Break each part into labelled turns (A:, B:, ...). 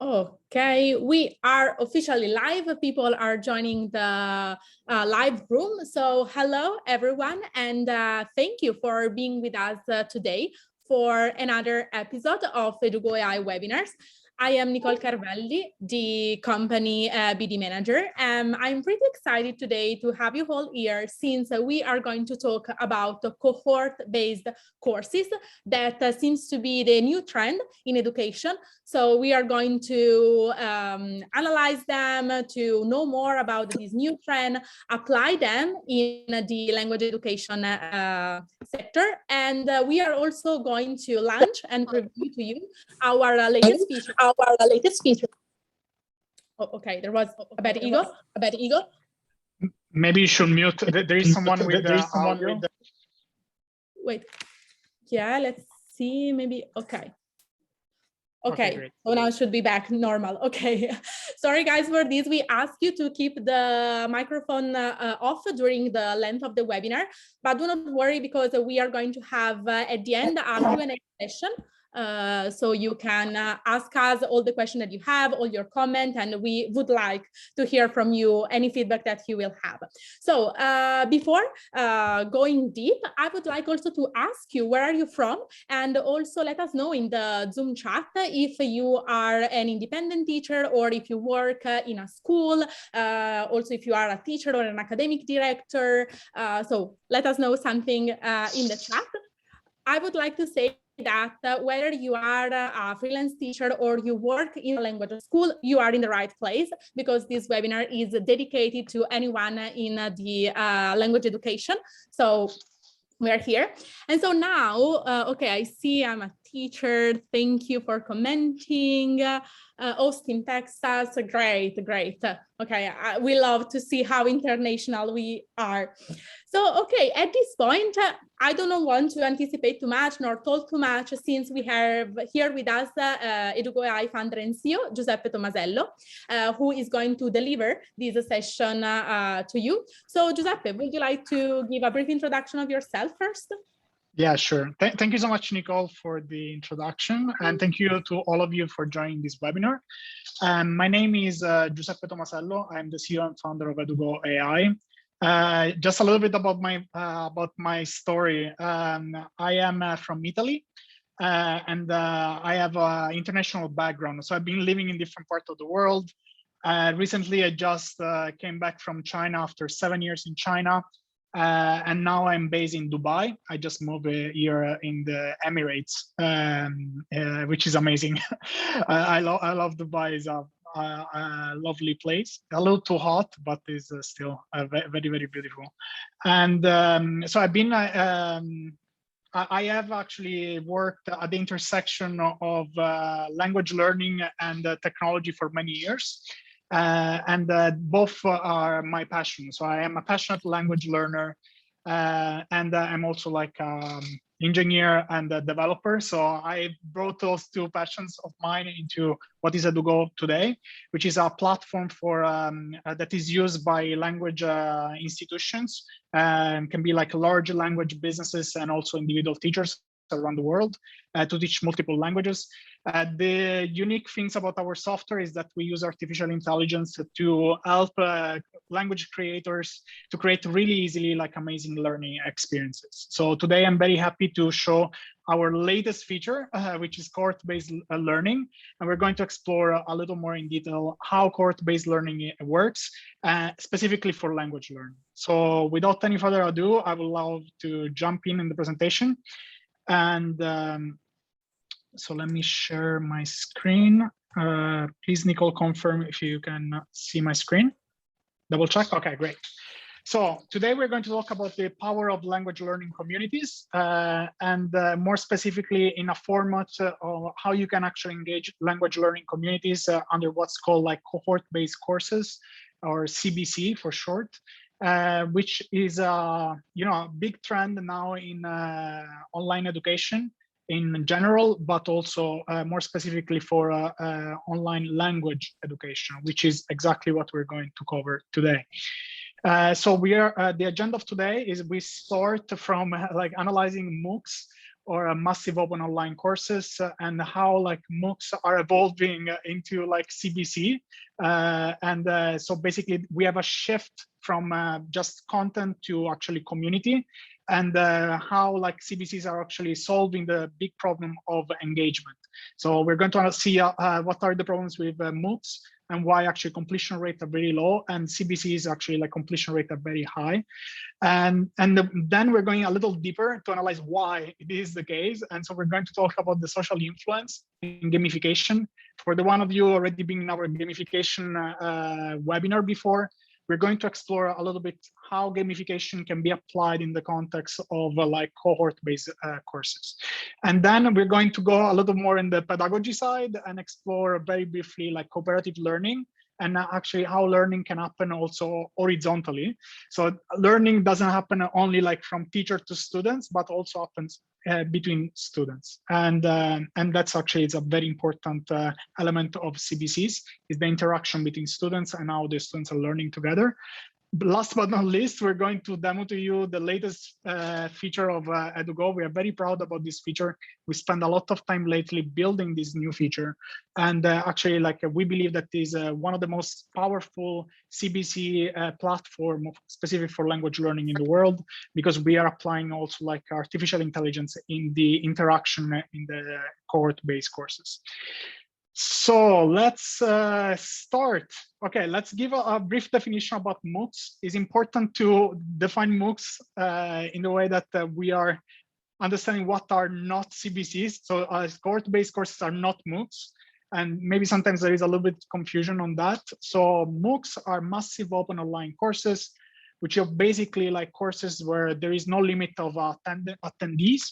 A: Okay, we are officially live. People are joining the live room. So hello, everyone, and thank you for being with us today for another episode of Edugo.AI webinars. I am Nicole Carvelli, the company BD manager. I'm pretty excited today to have you all here since we are going to talk about cohort-based courses that seems to be the new trend in education. So we are going to analyze them to know more about this new trend, apply them in the language education sector. And we are also going to launch and preview to you our latest feature. Oh, okay, there was a bad ego.
B: Maybe you should mute. There is someone with audio.
A: Wait. Yeah, let's see. Maybe. Okay, so now it should be back normal. Okay, sorry guys for this. We ask you to keep the microphone off during the length of the webinar, but do not worry because we are going to have at the end a Q&A session. So you can ask us all the questions that you have, all your comment, and we would like to hear from you any feedback that you will have. So before going deep, I would like also to ask you, where are you from? And also let us know in the Zoom chat if you are an independent teacher or if you work in a school, also if you are a teacher or an academic director. So let us know something in the chat. I would like to say that whether you are a freelance teacher or you work in a language school, you are in the right place because this webinar is dedicated to anyone in the language education. So we're here. And so now, okay, I see I'm a teacher. Thank you for commenting. Austin, Texas, great. Okay, we love to see how international we are. So, okay, at this point, I don't want to anticipate too much nor talk too much since we have here with us Edugo.AI founder and CEO, Giuseppe Tomasello, who is going to deliver this session to you. So, Giuseppe, would you like to give a brief introduction of yourself first?
B: Yeah, sure. Thank you so much, Nicole, for the introduction. And thank you to all of you for joining this webinar. My name is Giuseppe Tomasello. I'm the CEO and founder of Edugo.AI. Just a little bit about my story. I am from Italy, and I have an international background. So I've been living in different parts of the world. Recently, I just came back from China after 7 years in China. And now I'm based in Dubai. I just moved here in the Emirates, which is amazing. I love Dubai. It's a lovely place. A little too hot, but it's still very, very beautiful. And so I've been. I have actually worked at the intersection of language learning and technology for many years. And both are my passion. So I am a passionate language learner, and I'm also like engineer and a developer. So I brought those two passions of mine into what is Edugo today, which is a platform for that is used by language institutions, can be like large language businesses and also individual teachers around the world to teach multiple languages. The unique things about our software is that we use artificial intelligence to help language creators to create really easily like amazing learning experiences. So today I'm very happy to show our latest feature, which is cohort-based learning. And we're going to explore a little more in detail how cohort-based learning works, specifically for language learning. So without any further ado, I would love to jump in the presentation. And so let me share my screen. Please, Nicole, confirm if you can see my screen. Double check. Okay, great. So today we're going to talk about the power of language learning communities, and more specifically in a format of how you can actually engage language learning communities under what's called like cohort-based courses, or CBC for short. Which is a big trend now in online education in general, but also more specifically for online language education, which is exactly what we're going to cover today. So we are the agenda of today is we start from like analyzing MOOCs or a massive open online courses, and how like MOOCs are evolving into like CBC. So basically we have a shift from just content to actually community, and how like CBCs are actually solving the big problem of engagement. So we're going to see what are the problems with MOOCs and why actually completion rates are very low, and CBCs actually like completion rate are very high. And then we're going a little deeper to analyze why it is the case. And so we're going to talk about the social influence in gamification. For the one of you already been in our gamification webinar before, we're going to explore a little bit how gamification can be applied in the context of like cohort-based courses. And then we're going to go a little more in the pedagogy side and explore very briefly like cooperative learning, and actually how learning can happen also horizontally. So learning doesn't happen only like from teacher to students, but also happens between students. And that's actually, it's a very important element of CBCs, is the interaction between students and how the students are learning together. Last but not least, we're going to demo to you the latest feature of Edugo. We are very proud about this feature. We spent a lot of time lately building this new feature. And actually, like we believe that is one of the most powerful CBC platform specific for language learning in the world, because we are applying also like artificial intelligence in the interaction in the cohort-based courses. So let's start. Okay, let's give a brief definition about MOOCs. It's important to define MOOCs in the way that we are understanding what are not CBCs. So cohort-based courses are not MOOCs. And maybe sometimes there is a little bit confusion on that. So MOOCs are massive open online courses, which are basically like courses where there is no limit of attendees.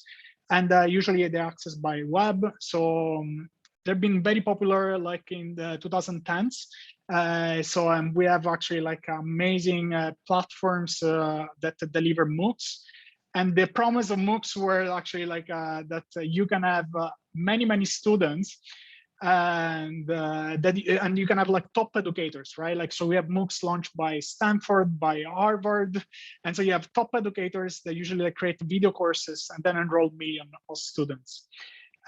B: And usually they're accessed by web. So they've been very popular like in the 2010s. We have actually like amazing platforms that deliver MOOCs. And the promise of MOOCs were actually like that you can have many students, and you can have like top educators, right? Like, so we have MOOCs launched by Stanford, by Harvard. And so you have top educators that usually like create video courses and then enroll millions of students.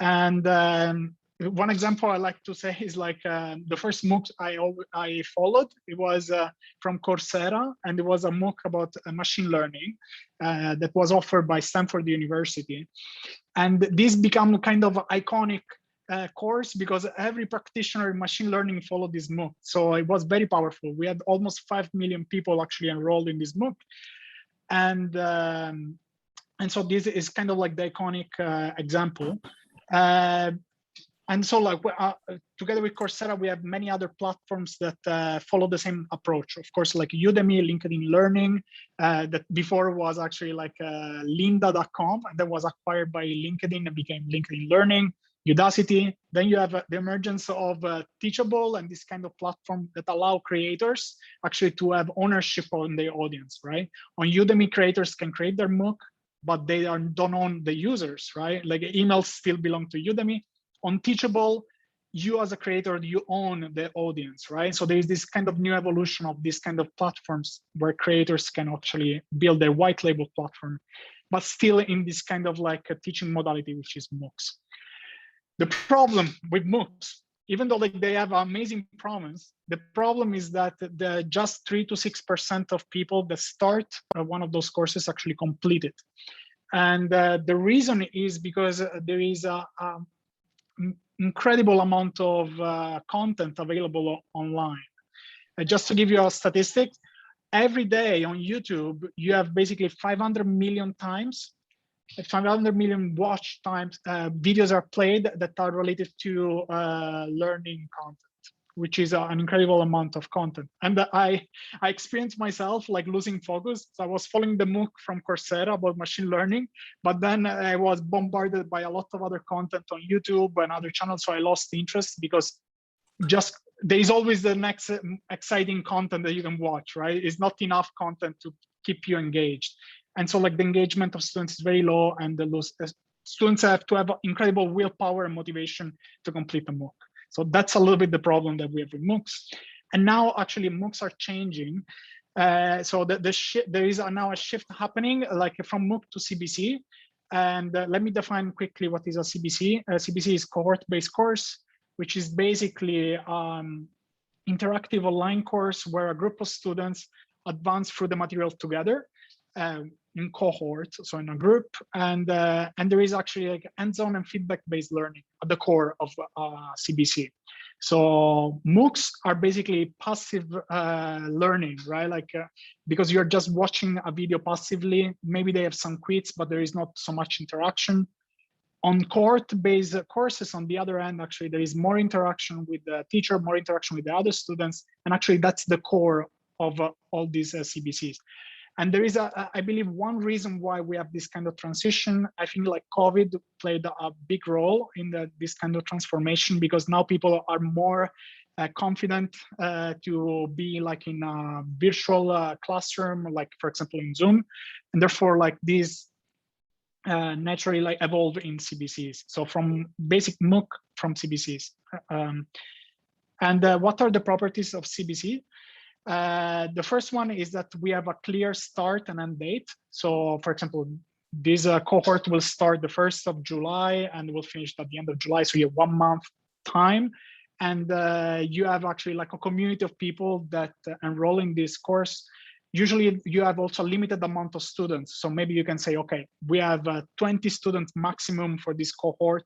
B: And one example I like to say is like the first MOOC I followed, it was from Coursera, and it was a MOOC about machine learning that was offered by Stanford University. And this became kind of iconic course because every practitioner in machine learning followed this MOOC. So it was very powerful. We had almost 5 million people actually enrolled in this MOOC. And so this is kind of like the iconic example. And so like together with Coursera, we have many other platforms that follow the same approach. Of course, like Udemy, LinkedIn Learning, that before was actually like lynda.com, and then was acquired by LinkedIn and became LinkedIn Learning, Udacity. Then you have the emergence of Teachable and this kind of platform that allow creators actually to have ownership on their audience, right? On Udemy, creators can create their MOOC, but they don't own the users, right? Like emails still belong to Udemy. On Teachable, you as a creator, you own the audience, right? So there's this kind of new evolution of this kind of platforms where creators can actually build their white label platform, but still in this kind of like a teaching modality, which is MOOCs. The problem with MOOCs, even though like they have amazing promise, the problem is that the just 3 to 6% of people that start one of those courses actually complete it. And the reason is because there is a incredible amount of content available online. Just to give you a statistic, every day on YouTube, you have basically 500 million times, 500 million watch times, videos are played that are related to learning content, which is an incredible amount of content. And I experienced myself like losing focus. So I was following the MOOC from Coursera about machine learning, but then I was bombarded by a lot of other content on YouTube and other channels. So I lost interest because just there is always the next exciting content that you can watch, right? It's not enough content to keep you engaged. And so like the engagement of students is very low, and the students have to have incredible willpower and motivation to complete the MOOC. So that's a little bit the problem that we have with MOOCs. And now actually MOOCs are changing. So there is now a shift happening like from MOOC to CBC. And let me define quickly what is a CBC. A CBC is Cohort Based Course, which is basically interactive online course where a group of students advance through the material together in cohorts, so in a group, and there is actually like hands-on and feedback-based learning at the core of CBC. So MOOCs are basically passive learning, right? Like because you're just watching a video passively. Maybe they have some quiz, but there is not so much interaction. On cohort-based courses, on the other hand, actually there is more interaction with the teacher, more interaction with the other students, and actually that's the core of all these CBCs. And there is, I believe, one reason why we have this kind of transition. I think like COVID played a big role in this kind of transformation, because now people are more confident to be like in a virtual classroom, like for example in Zoom, and therefore like these naturally like evolve in CBCs. So from basic MOOC from CBCs. What are the properties of CBC? The first one is that we have a clear start and end date. So for example, this cohort will start the 1st of July and will finish at the end of July. So you have 1 month time. And you have actually like a community of people that enroll in this course. Usually you have also a limited amount of students. So maybe you can say, okay, we have 20 students maximum for this cohort.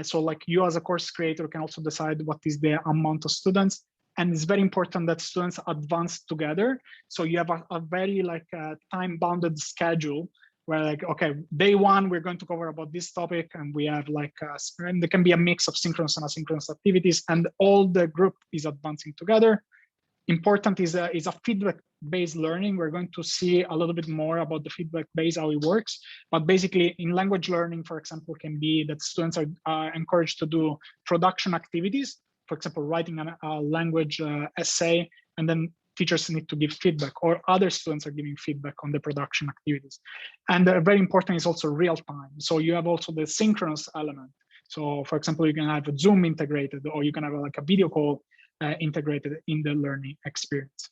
B: So like you as a course creator can also decide what is the amount of students. And it's very important that students advance together. So you have a very like time-bounded schedule where like, okay, day 1, we're going to cover about this topic. And we have like, and there can be a mix of synchronous and asynchronous activities, and all the group is advancing together. Important is a feedback-based learning. We're going to see a little bit more about the feedback-based, how it works. But basically in language learning, for example, can be that students are encouraged to do production activities. For example, writing a language essay, and then teachers need to give feedback, or other students are giving feedback on the production activities. And very important is also real time. So you have also the synchronous element. So for example, you can have a Zoom integrated, or you can have like a video call integrated in the learning experience.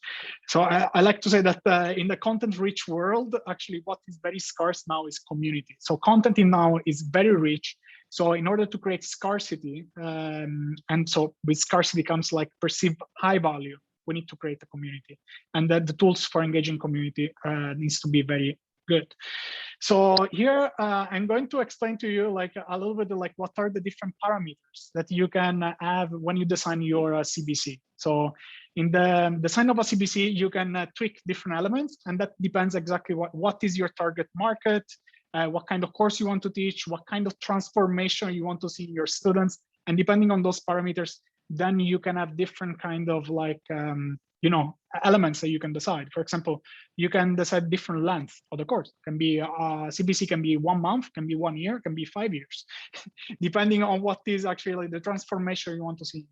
B: So I like to say that in the content-rich world, actually what is very scarce now is community. So content now is very rich. So in order to create scarcity, and so with scarcity comes like perceived high value, we need to create a community. And that the tools for engaging community needs to be very good. So here I'm going to explain to you like a little bit like what are the different parameters that you can have when you design your CBC. So in the design of a CBC, you can tweak different elements, and that depends exactly what is your target market, what kind of course you want to teach, what kind of transformation you want to see in your students. And depending on those parameters, then you can have different kind of like, you know, elements that you can decide. For example, you can decide different length of the course. Can be CBC can be 1 month, can be 1 year, can be 5 years, depending on what is actually like the transformation you want to see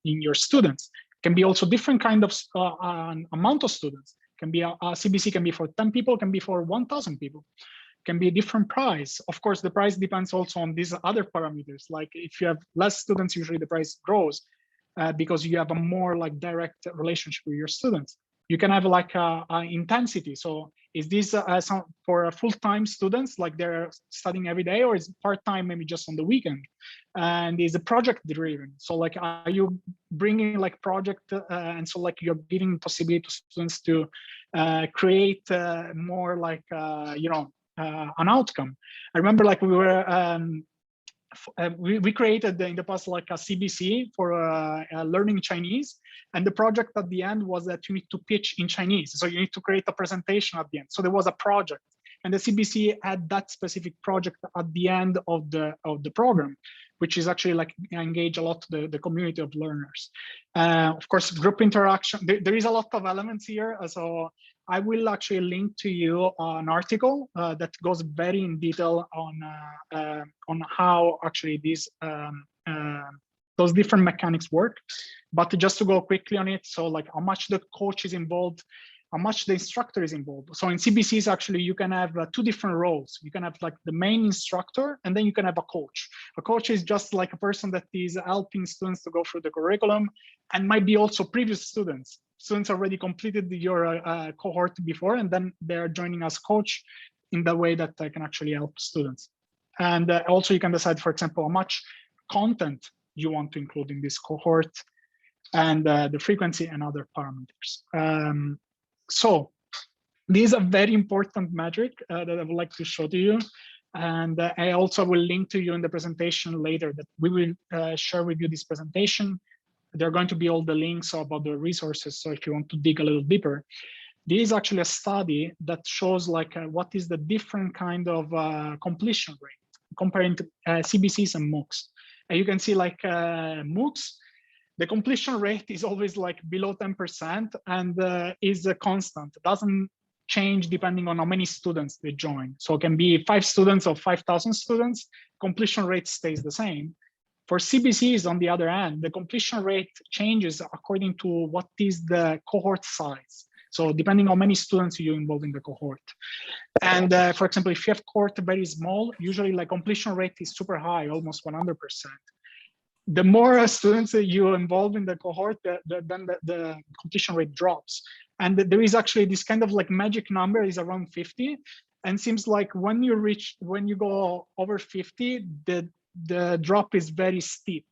B: in your students. Can be also different kind of amount of students. Can be a CBC can be for 10 people, can be for 1,000 people. Can be a different price. Of course, the price depends also on these other parameters. Like if you have less students, usually the price grows because you have a more like direct relationship with your students. You can have like a intensity. So is this for full-time students, like they're studying every day, or is it part-time, maybe just on the weekend? And is it project-driven? So like, are you bringing like project, and so like you're giving possibility to students to create more like, you know, an outcome. I remember like we were, we created in the past like a CBC for learning Chinese, and the project at the end was that you need to pitch in Chinese. So you need to create a presentation at the end. So there was a project, and the CBC had that specific project at the end of the program, which is actually like engage a lot the community of learners. Of course, group interaction. There is a lot of elements here. So I will actually link to you an article that goes very in detail on how actually these those different mechanics work. But just to go quickly on it, so like how much the coach is involved, how much the instructor is involved. So in CBCs, actually, you can have 2 different roles. You can have like the main instructor, and then you can have a coach. A coach is just like a person that is helping students to go through the curriculum, and might be also previous students. Students already completed your cohort before, and then they're joining as coach in the way that can actually help students. And also you can decide, for example, how much content you want to include in this cohort, and the frequency and other parameters. So this is a very important metric that I would like to show to you. And I also will link to you in the presentation later that we will share with you this presentation. There are going to be all the links about the resources. So if you want to dig a little deeper, this is actually a study that shows like what is the different kind of completion rate comparing to CBCs and MOOCs. And you can see like MOOCs, the completion rate is always like below 10% and is a constant. It doesn't change depending on how many students they join. So it can be 5 students or 5,000 students, completion rate stays the same. For CBCs, on the other hand, the completion rate changes according to what is the cohort size. So depending on how many students you involve in the cohort. And for example, if you have cohort very small, usually like completion rate is super high, almost 100%. The more students that you involve in the cohort, then the completion rate drops. And there is actually this kind of like magic number is around 50. And seems like when you go over 50, the drop is very steep.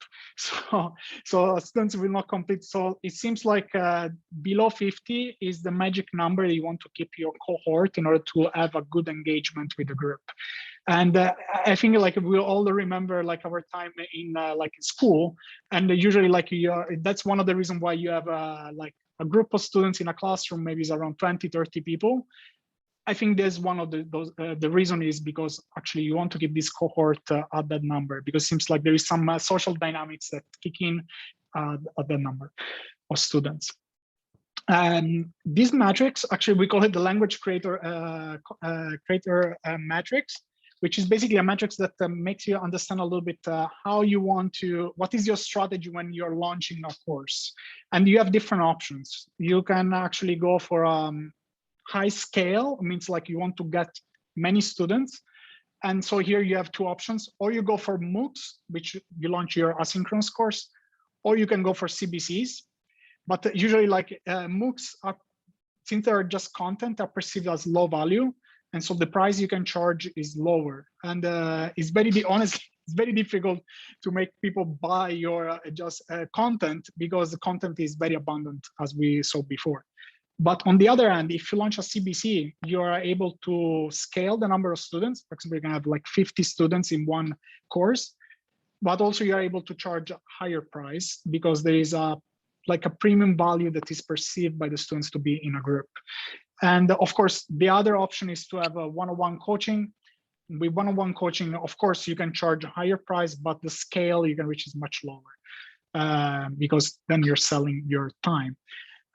B: So students will not complete. So it seems like below 50 is the magic number you want to keep your cohort in order to have a good engagement with the group. And I think like we all remember like our time in like in school, and usually like that's one of the reasons why you have like a group of students in a classroom, maybe is around 20, 30 people. I think there's one of the reason is because actually you want to keep this cohort at that number, because it seems like there is some social dynamics that kick in at the number of students. These metrics, actually we call it the language creator matrix, which is basically a matrix that makes you understand a little bit how you want to, what is your strategy when you're launching a course. And you have different options. You can actually go for high scale, means like you want to get many students. And so here you have 2 options, or you go for MOOCs, which you launch your asynchronous course, or you can go for CBCs. But usually like MOOCs are, since they're just content, are perceived as low value. And so the price you can charge is lower. And it's honestly, it's very difficult to make people buy your content, because the content is very abundant, as we saw before. But on the other hand, if you launch a CBC, you are able to scale the number of students. For example, you can have like 50 students in one course, but also you are able to charge a higher price because there is like a premium value that is perceived by the students to be in a group. And of course, the other option is to have a one-on-one coaching. With one-on-one coaching, of course, you can charge a higher price, but the scale you can reach is much lower because then you're selling your time.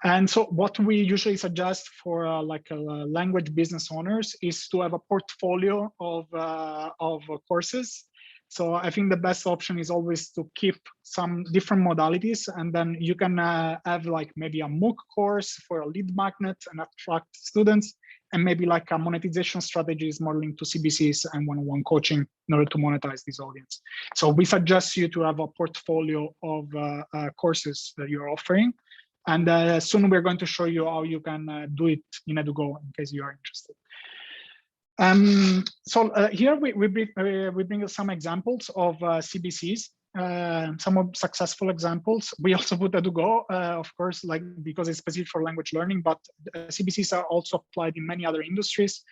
B: And so what we usually suggest for language business owners is to have a portfolio of courses. So I think the best option is always to keep some different modalities, and then you can have like maybe a MOOC course for a lead magnet and attract students, and maybe like a monetization strategy is more linked to CBCs and one-on-one coaching in order to monetize this audience. So we suggest you to have a portfolio of courses that you're offering. And soon we're going to show you how you can do it in Edugo in case you are interested. Here we bring some examples of CBCs, some of successful examples. We also put Edugo, of course, like because it's specific for language learning, but CBCs are also applied in many other industries.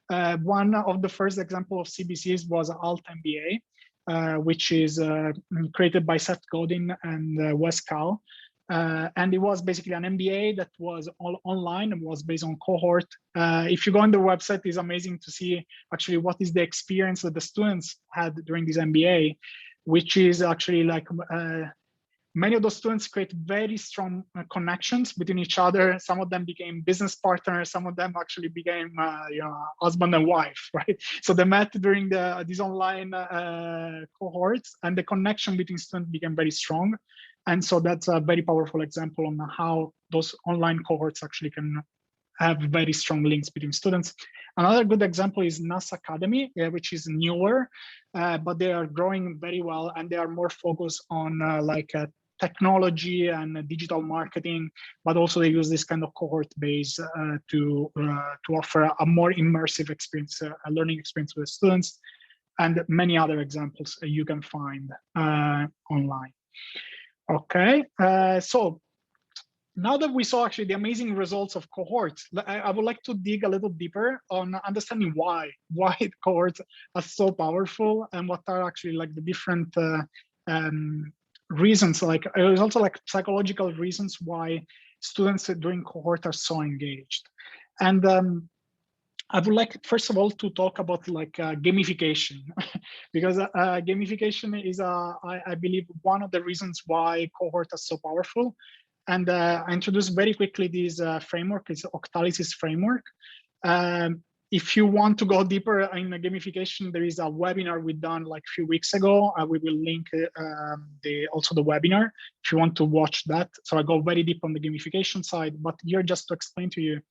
B: One of the first example of CBCs was Alt MBA, which is created by Seth Godin and Wes Cao. And it was basically an MBA that was all online and was based on cohort. If you go on the website, it's amazing to see actually what is the experience that the students had during this MBA, which is actually like many of those students create very strong connections between each other. Some of them became business partners. Some of them actually became husband and wife, right? So they met during these online cohorts, and the connection between students became very strong. And so that's a very powerful example on how those online cohorts actually can have very strong links between students. Another good example is NASA Academy, which is newer, but they are growing very well, and they are more focused on technology and digital marketing, but also they use this kind of cohort base to offer a more immersive experience, a learning experience with the students, and many other examples you can find online. Okay, so now that we saw actually the amazing results of cohorts, I would like to dig a little deeper on understanding why cohorts are so powerful and what are actually like the different reasons. Like there's also like psychological reasons why students during cohort are so engaged. And I would like, first of all, to talk about like gamification, because gamification is, I believe, one of the reasons why cohort are so powerful. And I introduced very quickly this framework. It's Octalysis framework. If you want to go deeper in the gamification, there is a webinar we done like a few weeks ago. We will link also the webinar if you want to watch that. So I go very deep on the gamification side, but here just to explain to you,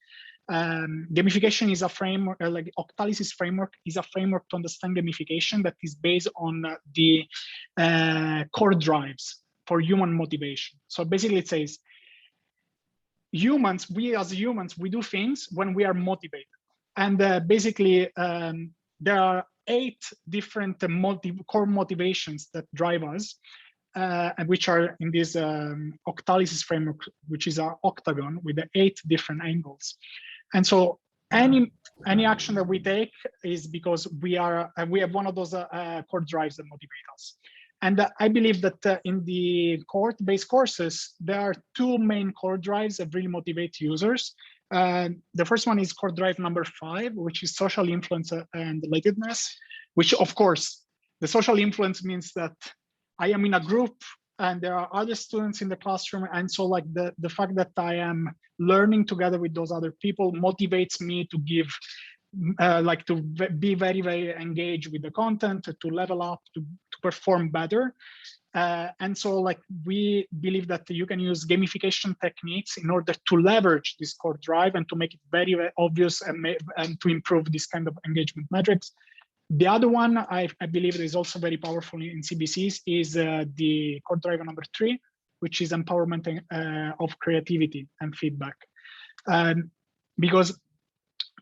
B: gamification is a framework, like Octalysis framework is a framework to understand gamification that is based on the core drives for human motivation. So basically it says, we as humans, we do things when we are motivated. And basically there are 8 different core motivations that drive us, and which are in this Octalysis framework, which is our octagon with the 8 different angles. And so any action that we take is because we have one of those core drives that motivate us. And I believe that in the cohort-based courses, there are 2 main core drives that really motivate users. The first one is core drive number 5, which is social influence and relatedness, which of course, the social influence means that I am in a group and there are other students in the classroom. And so like the fact that I am learning together with those other people motivates me to give, like to be very, very engaged with the content, to level up, to perform better. And so like we believe that you can use gamification techniques in order to leverage this core drive and to make it very, very obvious and to improve this kind of engagement metrics. The other one I believe is also very powerful in CBCs is the core drive number 3, which is empowerment of creativity and feedback. Because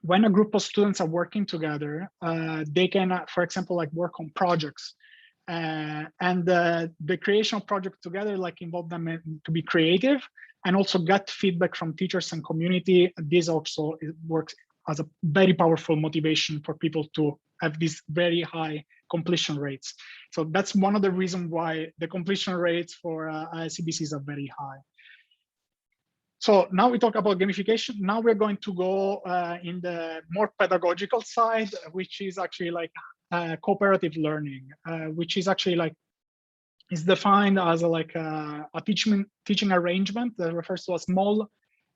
B: when a group of students are working together, they can, for example, like work on projects. And the creation of projects together like involve them to be creative and also get feedback from teachers and community. This also works as a very powerful motivation for people to have these very high completion rates. So that's one of the reasons why the completion rates for CBCs are very high. So now we talk about gamification. Now we're going to go in the more pedagogical side, which is actually like cooperative learning, which is actually like is defined as like a teaching arrangement that refers to a small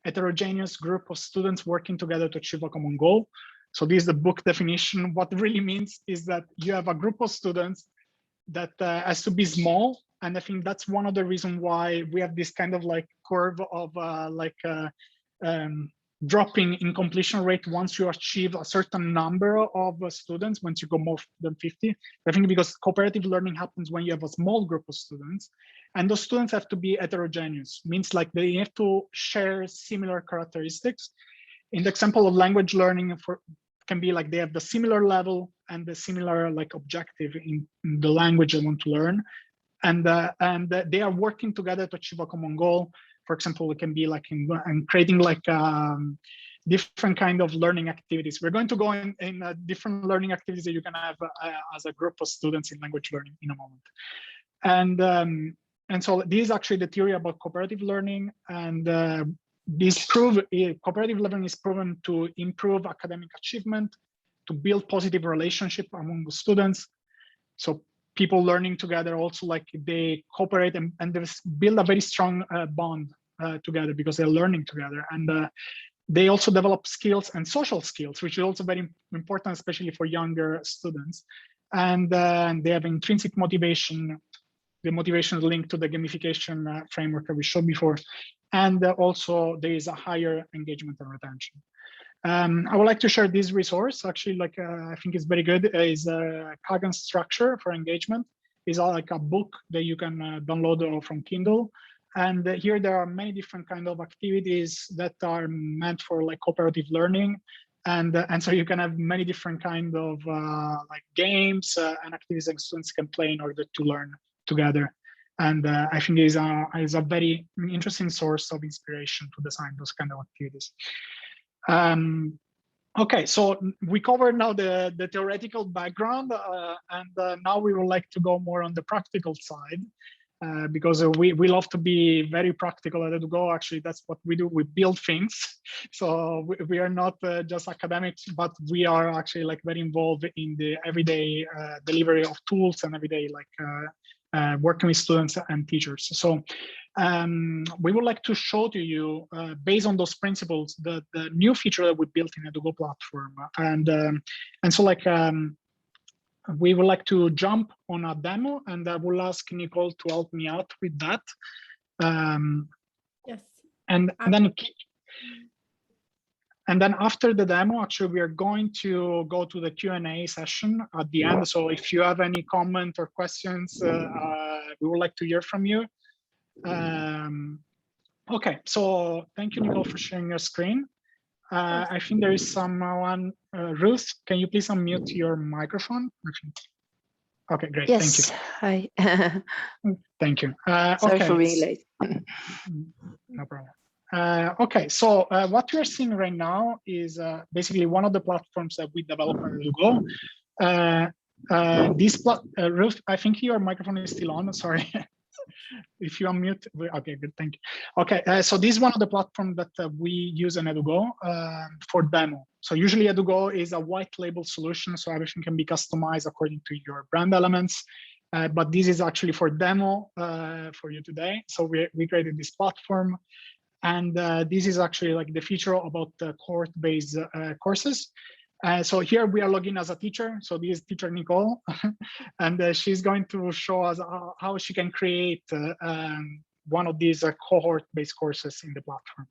B: heterogeneous group of students working together to achieve a common goal. So this is the book definition. What it really means is that you have a group of students that has to be small. And I think that's one of the reasons why we have this kind of like curve of dropping in completion rate once you achieve a certain number of students, once you go more than 50. I think because cooperative learning happens when you have a small group of students, and those students have to be heterogeneous, means like they have to share similar characteristics. In the example of language learning, can be like they have the similar level and the similar like objective in the language they want to learn. And they are working together to achieve a common goal. For example, it can be like in creating like different kind of learning activities. We're going to go in different learning activities that you can have as a group of students in language learning in a moment. And so this is actually the theory about cooperative learning. And cooperative learning is proven to improve academic achievement, to build positive relationship among the students. So people learning together also like they cooperate and they build a very strong bond together because they're learning together. And they also develop skills and social skills, which is also very important, especially for younger students. And they have intrinsic motivation. The motivation is linked to the gamification framework that we showed before. And also there is a higher engagement and retention. I would like to share this resource. Actually, like I think it's very good. Is Kagan's structure for engagement. is like a book that you can download from Kindle. And here there are many different kind of activities that are meant for like cooperative learning. And so you can have many different kind of like games and activities that students can play in order to learn together. And I think it is a very interesting source of inspiration to design those kind of activities. Okay, so we covered now the theoretical background, and now we would like to go more on the practical side, because we love to be very practical at Edugo. Actually, that's what we do. We build things. So we are not just academics, but we are actually like very involved in the everyday delivery of tools and everyday like working with students and teachers. So we would like to show to you, based on those principles, the new feature that we built in Edugo platform. And so like, we would like to jump on a demo, and I will ask Nicole to help me out with that.
A: Yes.
B: And then after the demo, actually, we are going to go to the Q&A session at the end. So if you have any comment or questions, we would like to hear from you. Okay, so thank you, Nicole, for sharing your screen. I think there is someone, Ruth, can you please unmute your microphone? Okay, great,
C: yes,
B: thank you.
C: Hi.
B: Thank you.
C: Sorry
B: okay.
C: for being late.
B: No problem. Okay, so what we are seeing right now is basically one of the platforms that we developed at Edugo. Ruth, I think your microphone is still on, sorry. If you unmute, okay, good, thank you. Okay, so this is one of the platforms that we use in Edugo for demo. So usually Edugo is a white label solution, so everything can be customized according to your brand elements. But this is actually for demo for you today. So we created this platform, and this is actually like the feature about the cohort-based courses. So here we are logging as a teacher. So this is teacher Nicole, and she's going to show us how she can create one of these cohort-based courses in the platform.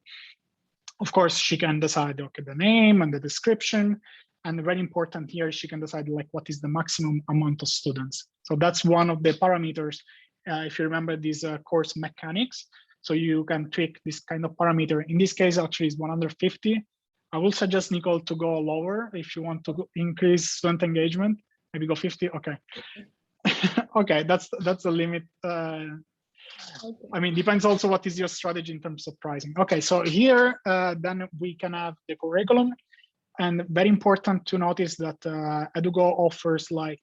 B: Of course, she can decide, okay, the name and the description, and very important here, she can decide like what is the maximum amount of students. So that's one of the parameters. If you remember these course mechanics, so you can tweak this kind of parameter. In this case, actually, is 150. I will suggest Nicole to go lower if you want to increase student engagement. Maybe go 50. Okay. Okay, that's the limit. Okay. I mean, depends also what is your strategy in terms of pricing. Okay, so here then we can have the curriculum, and very important to notice that Edugo offers like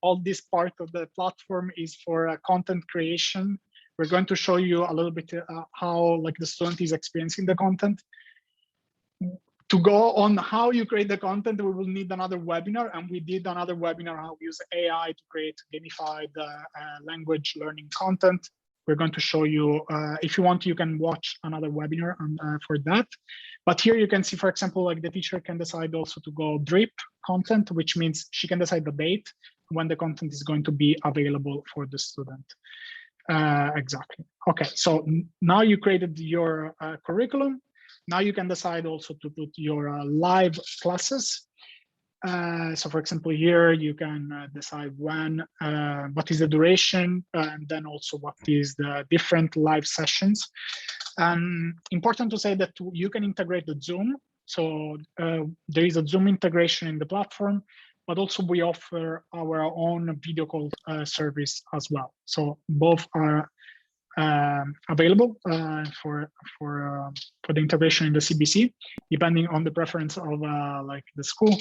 B: all this part of the platform is for content creation. We're going to show you a little bit how like the student is experiencing the content. To go on how you create the content, we will need another webinar, and we did another webinar how we use AI to create gamified language learning content. We're going to show you, if you want, you can watch another webinar for that. But here you can see, for example, like the teacher can decide also to go drip content, which means she can decide the date when the content is going to be available for the student. Exactly. Okay, so now you created your curriculum. Now you can decide also to put your live classes. So for example, here you can decide when, what is the duration, and then also what is the different live sessions. Important to say that you can integrate the Zoom. So there is a Zoom integration in the platform, but also we offer our own video call service as well. So both are available for the integration in the CBC, depending on the preference of like the school.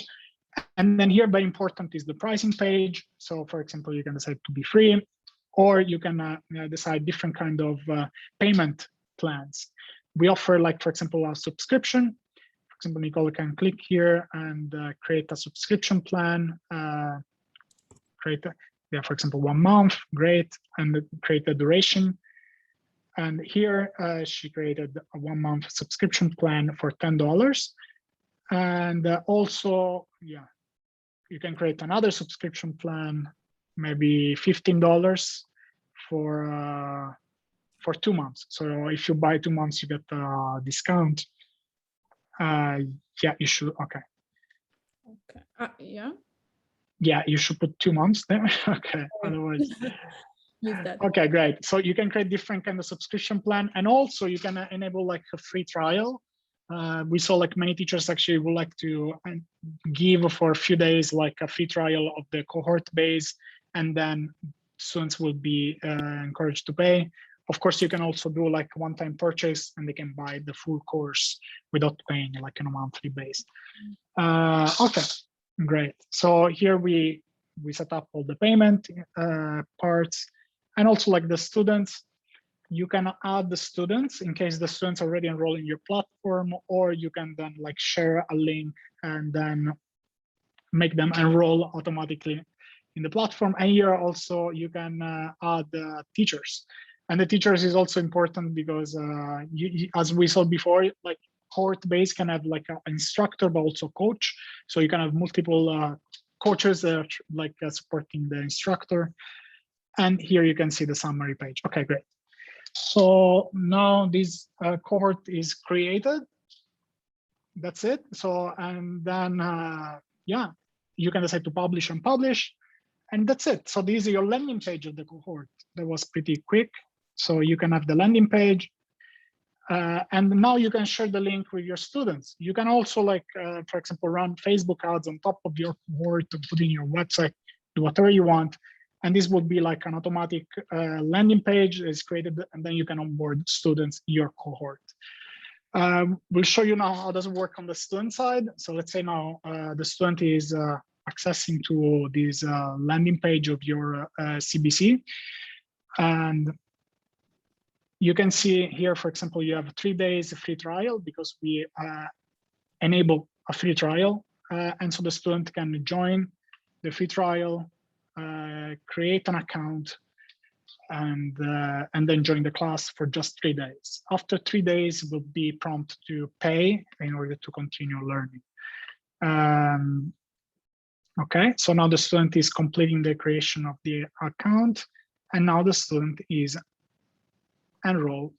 B: And then here, very important is the pricing page. So for example, you can decide to be free, or you can decide different kind of payment plans. We offer, like, for example, a subscription. For example, Nicole can click here and create a subscription plan. Yeah, for example, 1 month, great, and create the duration. And here she created a 1 month subscription plan for $10. And also, yeah, you can create another subscription plan, maybe $15 for 2 months. So if you buy 2 months, you get a discount. Yeah, you should. Okay.
A: Okay. Yeah.
B: Yeah, you should put 2 months there. Okay, otherwise.
A: Use that.
B: Okay, great. So you can create different kind of subscription plan, and also you can enable like a free trial. We saw like many teachers actually would like to give for a few days like a free trial of the cohort base, and then students will be encouraged to pay. Of course, you can also do like a one-time purchase, and they can buy the full course without paying like on a monthly base. Okay, great. So here we set up all the payment parts, and also like the students. You can add the students in case the students already enroll in your platform, or you can then like share a link and then make them enroll automatically in the platform. And here also you can add teachers. And the teachers is also important because as we saw before, like cohort base can have like an instructor, but also coach. So you can have multiple coaches that are like supporting the instructor. And here you can see the summary page. Okay, great. So now this cohort is created. That's it. So, and then, yeah, you can decide to publish and publish, and that's it. So this is your landing page of the cohort. That was pretty quick. So you can have the landing page, and now you can share the link with your students. You can also like, for example, run Facebook ads on top of your cohort to put in your website, do whatever you want. And this would be like an automatic landing page is created, and then you can onboard students in your cohort. We'll show you now how does it work on the student side. So let's say now the student is accessing to this landing page of your CBC. And you can see here, for example, you have 3 days free trial because we enable a free trial. And so the student can join the free trial, create an account, and then join the class for just 3 days. After 3 days, will be prompt to pay in order to continue learning. Okay, so now the student is completing the creation of the account, and now the student is enrolled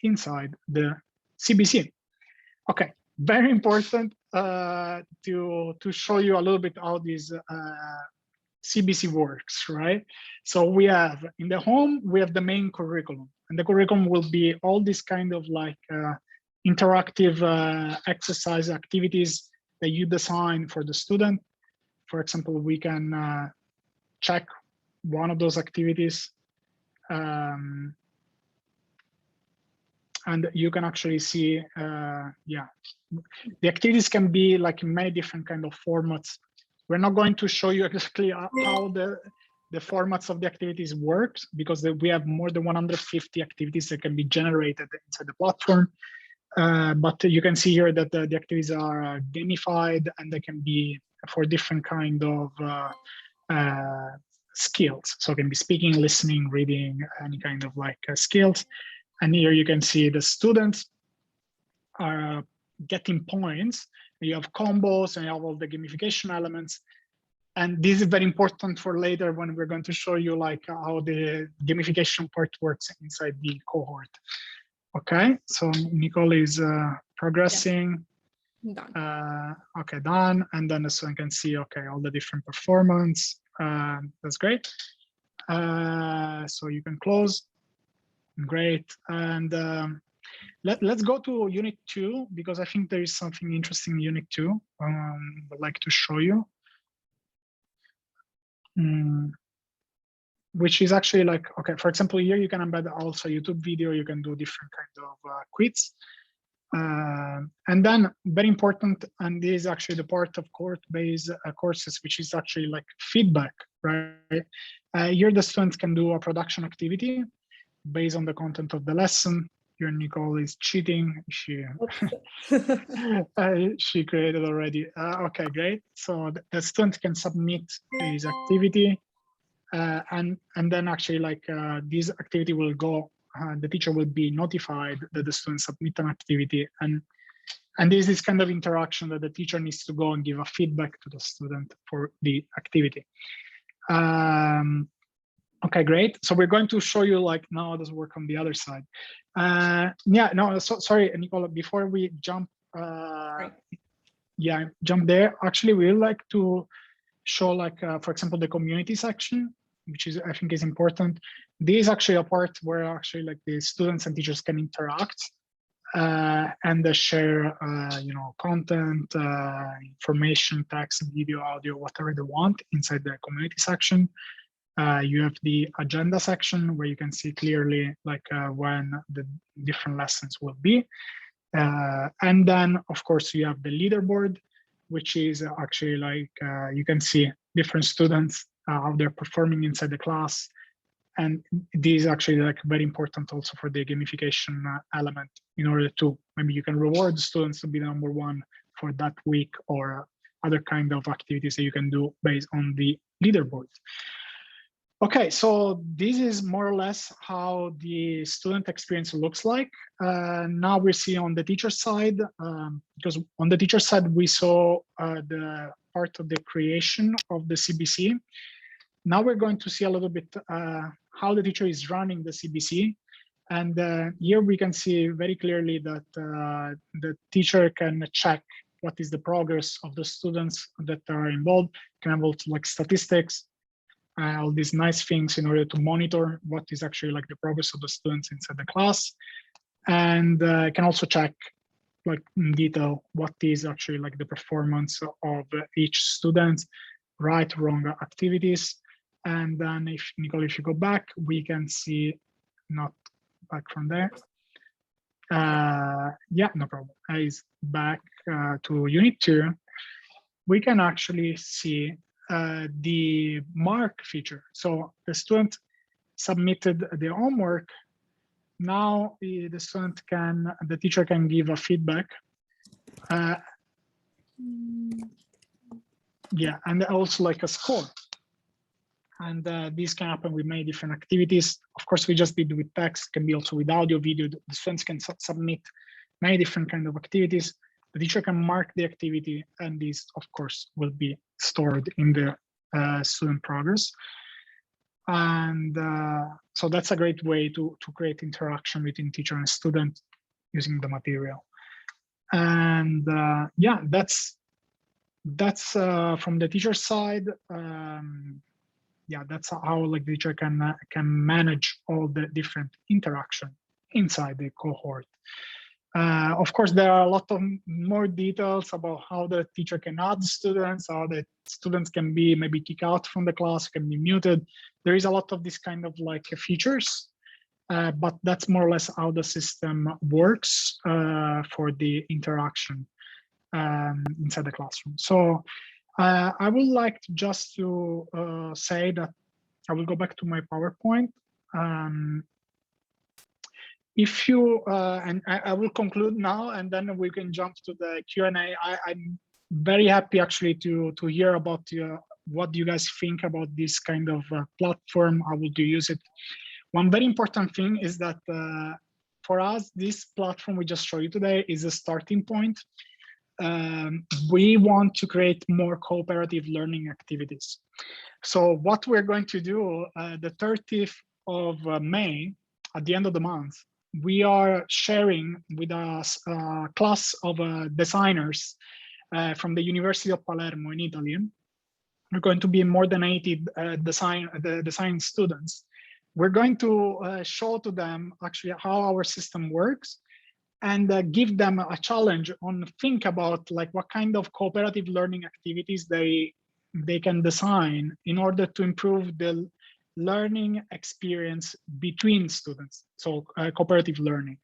B: inside the CBC. Okay, very important to show you a little bit how this CBC works, right? So we have in the home, we have the main curriculum, and the curriculum will be all these kind of like interactive exercise activities that you design for the student. For example, we can check one of those activities, and you can actually see, yeah, the activities can be like in many different kind of formats. We're not going to show you exactly how the formats of the activities work, because we have more than 150 activities that can be generated inside the platform. But you can see here that the activities are gamified, and they can be for different kind of skills. So it can be speaking, listening, reading, any kind of like skills. And here you can see the students are getting points. You have combos, and you have all the gamification elements. And this is very important for later when we're going to show you like how the gamification part works inside the cohort. Okay, so Nicole is progressing.
A: Yeah. Done.
B: Okay, done. And then the student can see, okay, all the different performance. That's great. So you can close. Great. And let's go to Unit 2, because I think there is something interesting in Unit 2 I'd like to show you. Which is actually like, okay, for example, here you can embed also a YouTube video, you can do different kind of quiz. And then very important, and this is actually the part of cohort-based courses, which is actually like feedback, right? Here the students can do a production activity based on the content of the lesson. Here Nicole is cheating. She she created already. Okay, great. So the student can submit this activity, and then actually like this activity will go. The teacher will be notified that the student submit an activity, and this is kind of interaction that the teacher needs to go and give a feedback to the student for the activity. Okay, great. So we're going to show you like now how does it work on the other side. Yeah, no, so sorry, Nicola, before we jump,
A: Right.
B: yeah, jump there. Actually, we would like to show like, for example, the community section, which is, I think is important. This is actually a part where actually like the students and teachers can interact and share, content, information, text, video, audio, whatever they want inside the community section. You have the agenda section where you can see clearly like when the different lessons will be. And then, of course, you have the leaderboard, which is actually like you can see different students, how they're performing inside the class. And this is actually like very important also for the gamification element, in order to, maybe you can reward the students to be number one for that week, or other kind of activities that you can do based on the leaderboard. Okay, so this is more or less how the student experience looks like. Now we see on the teacher side, because on the teacher side, we saw the part of the creation of the CBC. Now we're going to see a little bit how the teacher is running the CBC. And here we can see very clearly that the teacher can check what is the progress of the students that are involved, can have also like statistics, all these nice things in order to monitor what is actually like the progress of the students inside the class. And can also check like in detail what is actually like the performance of each student, right, wrong activities. And then if Nicole, if you go back, we can see, not back from there. Yeah, no problem. Is back to unit 2. We can actually see the mark feature. So the student submitted the homework. Now the student can, the teacher can give a feedback. Yeah, and also like a score. And this can happen with many different activities. Of course, we just did with text, can be also with audio, video. The students can submit many different kind of activities. The teacher can mark the activity, and this, of course, will be stored in the student progress. And so that's a great way to create interaction between teacher and student using the material. And yeah, that's from the teacher side. Yeah, that's how like the teacher can manage all the different interaction inside the cohort. Of course, there are a lot of more details about how the teacher can add students, how the students can be maybe kicked out from the class, can be muted. There is a lot of this kind of like features, but that's more or less how the system works for the interaction inside the classroom. So I would like just to say that I will go back to my PowerPoint. If you, and I will conclude now, and then we can jump to the Q&A. I'm very happy actually to hear about what you guys think about this kind of platform. How would you use it? One very important thing is that for us, this platform we just showed you today is a starting point. We want to create more cooperative learning activities. So what we're going to do, the 30th of May, at the end of the month, we are sharing with us a class of designers from the University of Palermo in Italy. We're going to be more than 80 design students. We're going to show to them actually how our system works, and give them a challenge on think about like what kind of cooperative learning activities they can design in order to improve the learning experience between students, so cooperative learning.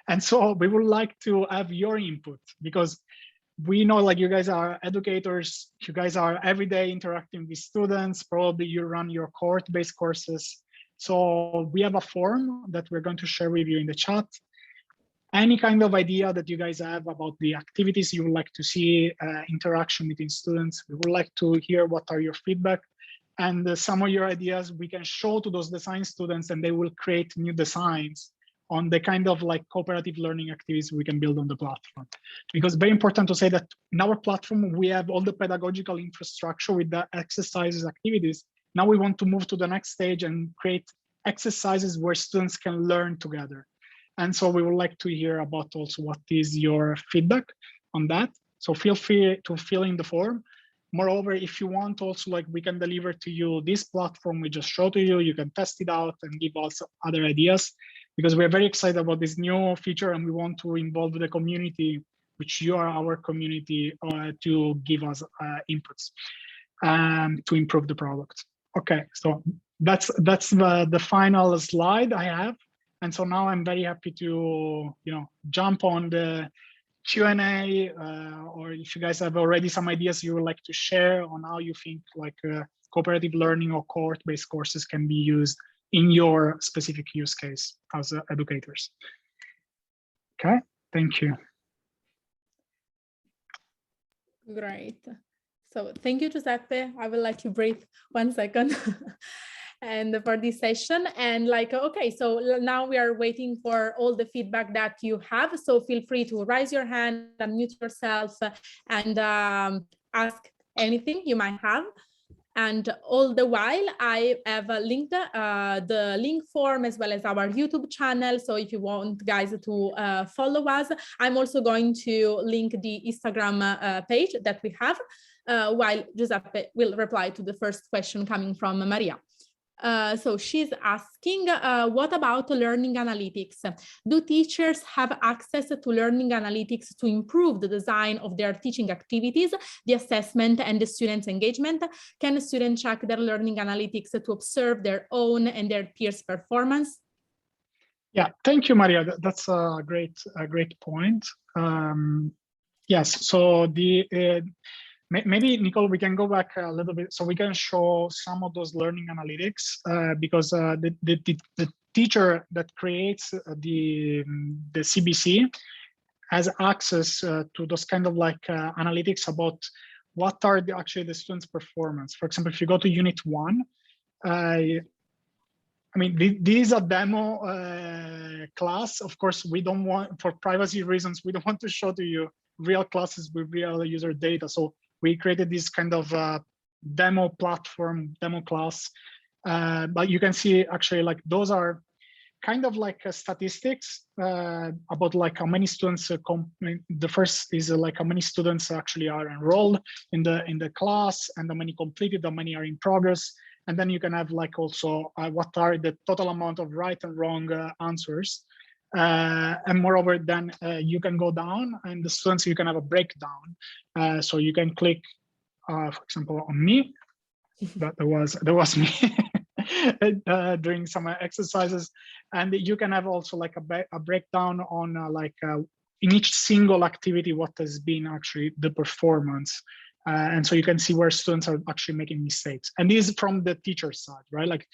B: And so we would like to have your input, because we know like you guys are educators, you guys are every day interacting with students, probably you run your cohort-based courses. So we have a form that we're going to share with you in the chat. Any kind of idea that you guys have about the activities you would like to see, interaction between students, we would like to hear what are your feedback. And some of your ideas we can show to those design students, and they will create new designs on the kind of like cooperative learning activities we can build on the platform. Because very important to say that in our platform, we have all the pedagogical infrastructure with the exercises, activities. Now we want to move to the next stage and create exercises where students can learn together. And so we would like to hear about also what is your feedback on that. So feel free to fill in the form. Moreover, if you want also, like, we can deliver to you this platform we just showed to you. You can test it out and give us other ideas, because we're very excited about this new feature and we want to involve the community, which you are our community, to give us inputs to improve the product. Okay, so that's the final slide I have. And so now I'm very happy to jump on the Q&A, or if you guys have already some ideas you would like to share on how you think like cooperative learning or cohort-based courses can be used in your specific use case as educators. Okay, thank you.
A: Great. So thank you, Giuseppe. I will let you breathe 1 second. And for this session, and like, okay, so now we are waiting for all the feedback that you have. So feel free to raise your hand, unmute yourself, and ask anything you might have. And all the while, I have linked the link form as well as our YouTube channel. So if you want guys to follow us, I'm also going to link the Instagram page that we have, while Giuseppe will reply to the first question coming from Maria. So she's asking, what about learning analytics? Do teachers have access to learning analytics to improve the design of their teaching activities, the assessment and the students' engagement? Can students check their learning analytics to observe their own and their peers' performance?
B: Yeah, thank you, Maria. That's a great point. Yes, so maybe, Nicole, we can go back a little bit so we can show some of those learning analytics, because the teacher that creates the CBC has access to those kind of like analytics about what are actually the students' performance. For example, if you go to Unit 1, I mean, this is a demo class. Of course, we don't want, for privacy reasons, we don't want to show to you real classes with real user data. So we created this kind of demo platform, demo class. But you can see actually like those are kind of like statistics about like how many students, the first is like how many students actually are enrolled in the class, and how many completed, how many are in progress. And then you can have like also what are the total amount of right and wrong answers. And moreover, then you can go down, and the students, you can have a breakdown. So you can click, for example, on me. That was me doing some exercises, and you can have also like a breakdown on in each single activity what has been actually the performance. And so you can see where students are actually making mistakes. And this is from the teacher side, right? Like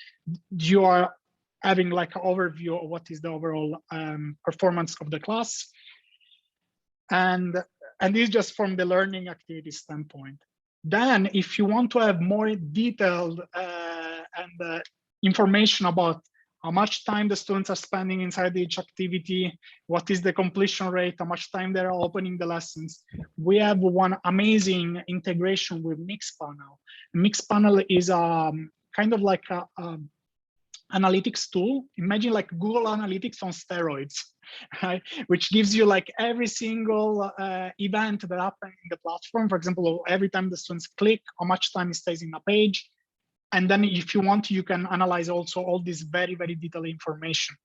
B: you are having like an overview of what is the overall performance of the class. And this is just from the learning activity standpoint. Then if you want to have more detailed information about how much time the students are spending inside each activity, what is the completion rate, how much time they're opening the lessons, we have one amazing integration with Mixpanel. Mixpanel is kind of like a analytics tool. Imagine like Google Analytics on steroids, right? Which gives you like every single event that happens in the platform. For example, every time the students click, how much time it stays in a page. And then if you want, you can analyze also all this very, very detailed information.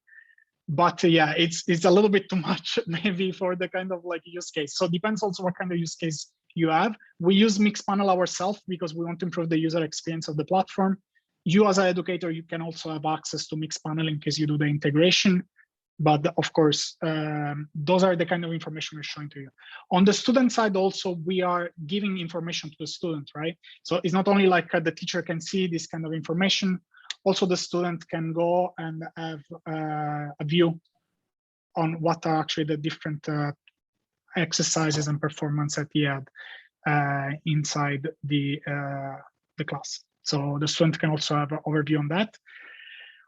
B: But yeah, it's a little bit too much maybe for the kind of like use case. So it depends also what kind of use case you have. We use Mixpanel ourselves because we want to improve the user experience of the platform. You as an educator, you can also have access to Mixpanel in case you do the integration. But of course, those are the kind of information we're showing to you. On the student side also, we are giving information to the student, right? So it's not only like the teacher can see this kind of information, also the student can go and have a view on what are actually the different exercises and performance that he had inside the class. So the student can also have an overview on that.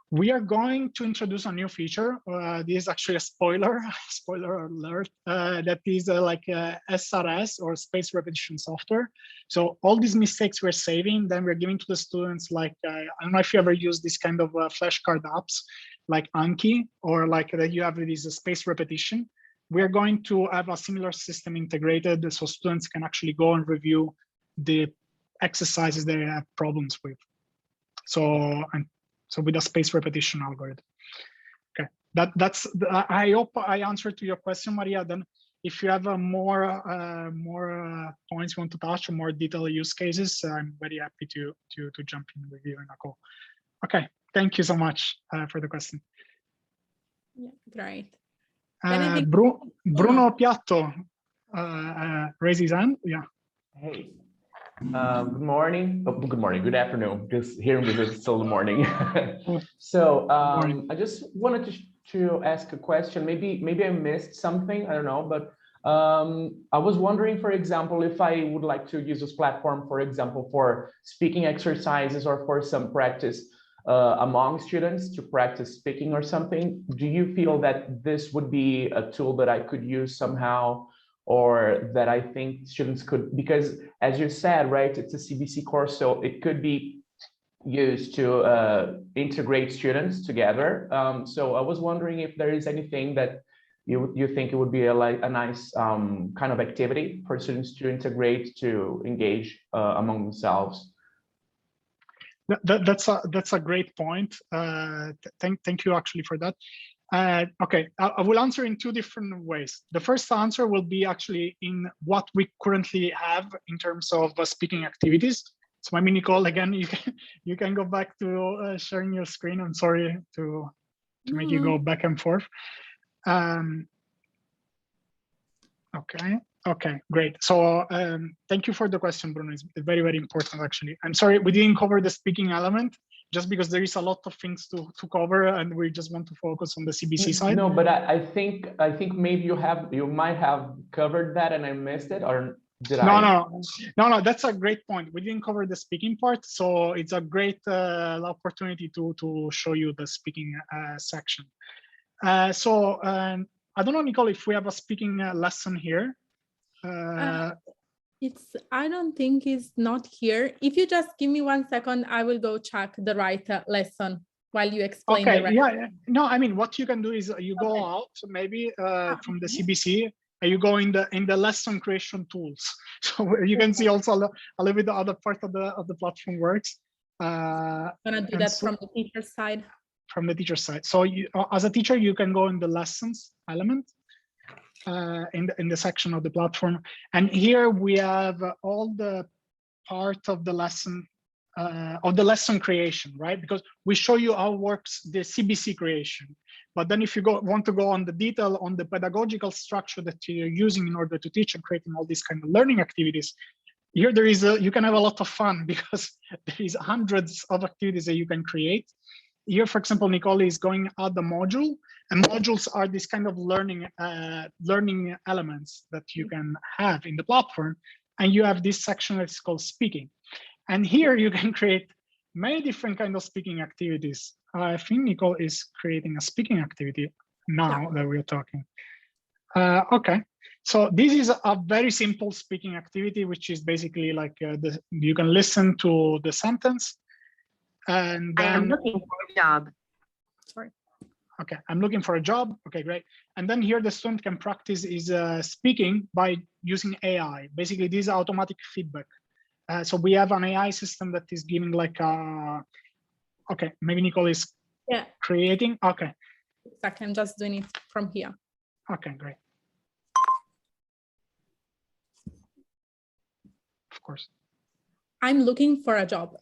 B: We are going to introduce a new feature. This is actually a spoiler alert, that is like SRS or space repetition software. So all these mistakes we're saving, then we're giving to the students like, I don't know if you ever use this kind of flashcard apps like Anki, or like that you have this space repetition. We're going to have a similar system integrated so students can actually go and review the exercises they have problems with. So with a spaced repetition algorithm. Okay, I hope I answered to your question, Maria. Then if you have more points you want to touch or more detailed use cases, I'm very happy to jump in with you in a call. Okay, thank you so much for the question.
A: Yeah, great.
B: Bruno Piatto raise his hand. Yeah.
C: Hey. Good morning. Oh, good morning. Good afternoon. Just here in Brazil, it's still the morning. So I just wanted to ask a question. Maybe I missed something. I don't know, but I was wondering, for example, if I would like to use this platform, for example, for speaking exercises or for some practice among students to practice speaking or something. Do you feel that this would be a tool that I could use somehow, or that I think students could, because as you said, right, it's a CBC course, so it could be used to integrate students together. So I was wondering if there is anything that you think it would be a nice kind of activity for students to integrate, to engage among themselves.
B: That's a great point. Thank you actually for that. Okay, I will answer in two different ways. The first answer will be actually in what we currently have in terms of speaking activities. So maybe Nicole, again, you can go back to sharing your screen. I'm sorry to make you go back and forth. Okay, great. So thank you for the question, Bruno. It's very, very important, actually. I'm sorry, we didn't cover the speaking element, just because there is a lot of things to cover, and we just want to focus on the CBC side.
C: No, but I think maybe you might have covered that and I missed it, or did I?
B: No, that's a great point. We didn't cover the speaking part, so it's a great opportunity to show you the speaking section. I don't know, Nicole, if we have a speaking lesson here.
A: I don't think it's not here. If you just give me 1 second, I will go check the right lesson while you explain.
B: Okay,
A: the right.
B: Yeah. No, I mean, what you can do is you go out maybe from the CBC, and you go in the lesson creation tools. So you can see also a little bit the other part of the platform works.
A: I'm gonna do that from the teacher side.
B: From the teacher side. So you, as a teacher, you can go in the lessons element in the section of the platform, and here we have all the part of the lesson creation, right? Because we show you how works the CBC creation, but then if you want to go on the detail on the pedagogical structure that you're using in order to teach and creating all these kind of learning activities, here there is you can have a lot of fun, because there is hundreds of activities that you can create. Here, for example, Nicole is going at the module, and modules are this kind of learning elements that you can have in the platform. And you have this section that's called speaking. And here you can create many different kinds of speaking activities. I think Nicole is creating a speaking activity now that we're talking. Okay, so this is a very simple speaking activity, which is basically like you can listen to the sentence. And then, I am looking for a job. Sorry. Okay, I'm looking for a job. Okay, great. And then here the student can practice is speaking by using AI. Basically, this is automatic feedback. So we have an AI system that is giving like a, okay, maybe Nicole is creating. Okay.
A: I'm just doing it from here.
B: Okay, great. Of course.
A: I'm looking for a job.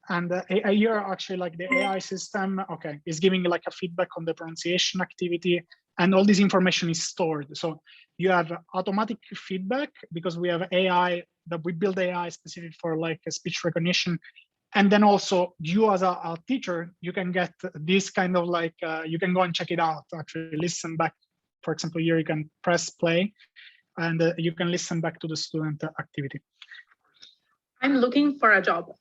B: And you're actually like the AI system, okay, is giving like a feedback on the pronunciation activity, and all this information is stored. So you have automatic feedback because we have AI that we build AI specific for like a speech recognition. And then also you as a teacher, you can get this kind of like, you can go and check it out, actually listen back. For example, here you can press play and you can listen back to the student activity.
A: I'm looking for a job.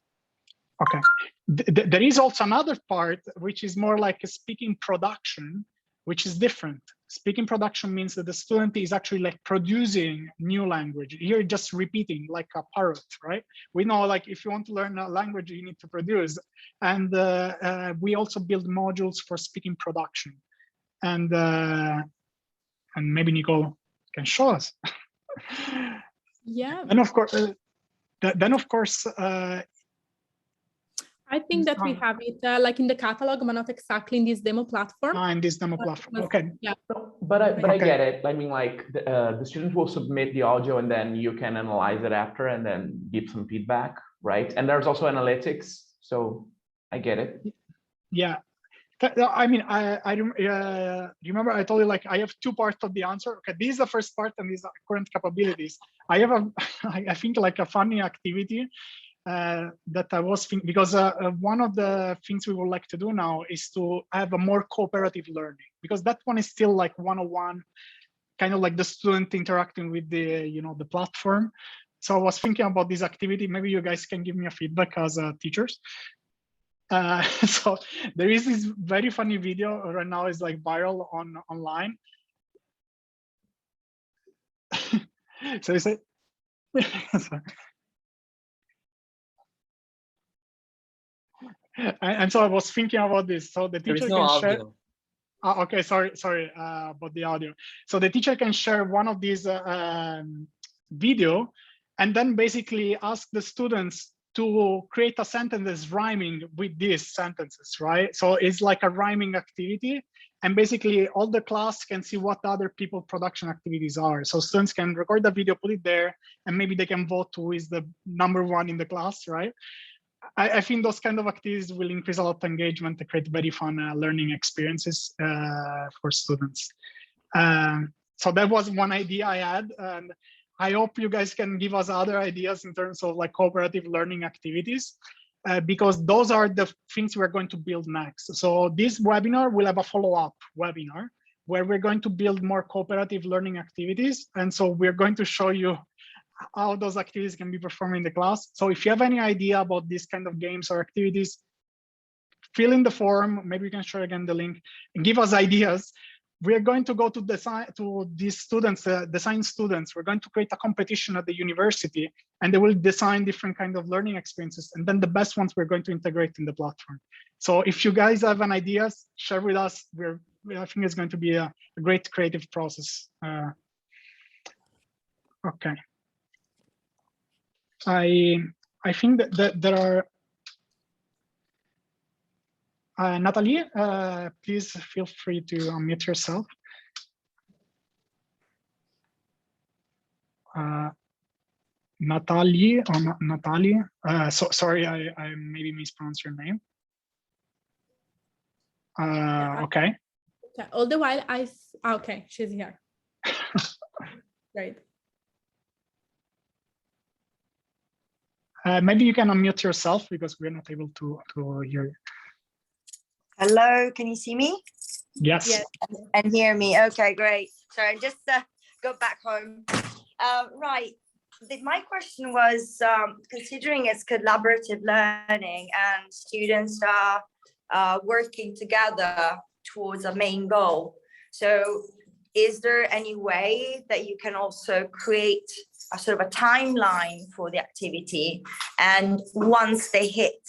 B: Okay, there is also another part, which is more like a speaking production, which is different. Speaking production means that the student is actually like producing new language. You're just repeating like a parrot, right? We know like if you want to learn a language, you need to produce. And we also build modules for speaking production. And maybe Nicole can show us.
A: Yeah.
B: And of course,
A: I think that we have it like in the catalog, but not exactly in this demo platform.
B: In this demo platform. Okay.
A: Yeah.
C: But I get it. I mean, like the student will submit the audio and then you can analyze it after and then give some feedback, right? And there's also analytics, so I get it.
B: Yeah. I mean, I remember I told you, like, I have two parts of the answer. Okay, this is the first part and these are current capabilities. I have I think like a funny activity that I was thinking, because one of the things we would like to do now is to have a more cooperative learning, because that one is still like one-on-one, kind of like the student interacting with the, the platform. So I was thinking about this activity. Maybe you guys can give me a feedback as teachers. So there is this very funny video right now, is like viral online. So is it? And so I was thinking about this. So the teacher can share. Okay, sorry about the audio. So the teacher can share one of these video, and then basically ask the students to create a sentence that's rhyming with these sentences, right? So it's like a rhyming activity, and basically all the class can see what other people production activities are. So students can record the video, put it there, and maybe they can vote who is the #1 in the class, right? I think those kind of activities will increase a lot of engagement to create very fun learning experiences for students. So that was one idea I had, and I hope you guys can give us other ideas in terms of like cooperative learning activities, because those are the things we're going to build next. So this webinar will have a follow-up webinar where we're going to build more cooperative learning activities. And so we're going to show you how those activities can be performed in the class. So if you have any idea about these kind of games or activities, fill in the form. Maybe you can share again the link and give us ideas. We're going to go to these students, design students. We're going to create a competition at the university, and they will design different kind of learning experiences. And then the best ones we're going to integrate in the platform. So if you guys have an ideas, share with us. I think it's going to be a great creative process. Okay. I think that there are, Natalie, please feel free to unmute yourself. Natalie, or not Natalie. So sorry, I maybe mispronounced your name. Okay.
A: All the while okay, she's here. Great.
B: Maybe you can unmute yourself because we're not able to hear you.
D: Hello, can you see me?
B: Yes.
A: Yes.
D: And hear me. Okay, great. Sorry, I just got back home. Right. My question was, considering it's collaborative learning and students are working together towards a main goal. So is there any way that you can also create a sort of a timeline for the activity, and once they hit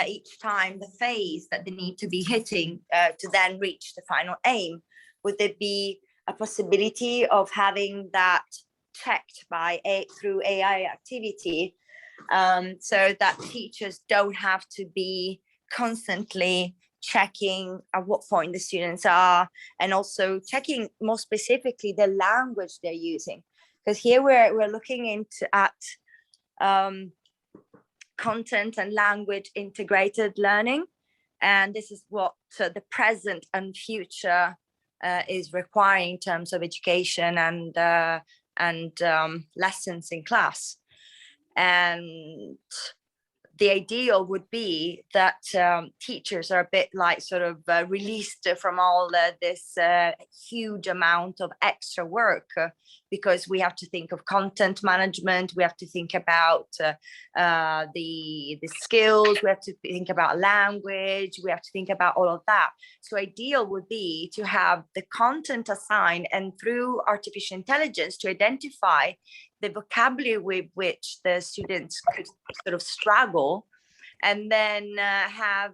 D: each time the phase that they need to be hitting to then reach the final aim, would there be a possibility of having that checked through AI activity, so that teachers don't have to be constantly checking at what point the students are, and also checking more specifically the language they're using? Because here we're looking at content and language integrated learning, and this is what the present and future is requiring in terms of education and lessons in class. And the ideal would be that teachers are a bit like sort of released from all this huge amount of extra work, because we have to think of content management, we have to think about the skills, we have to think about language, we have to think about all of that. So ideal would be to have the content assigned, and through artificial intelligence to identify the vocabulary with which the students could sort of struggle, and then have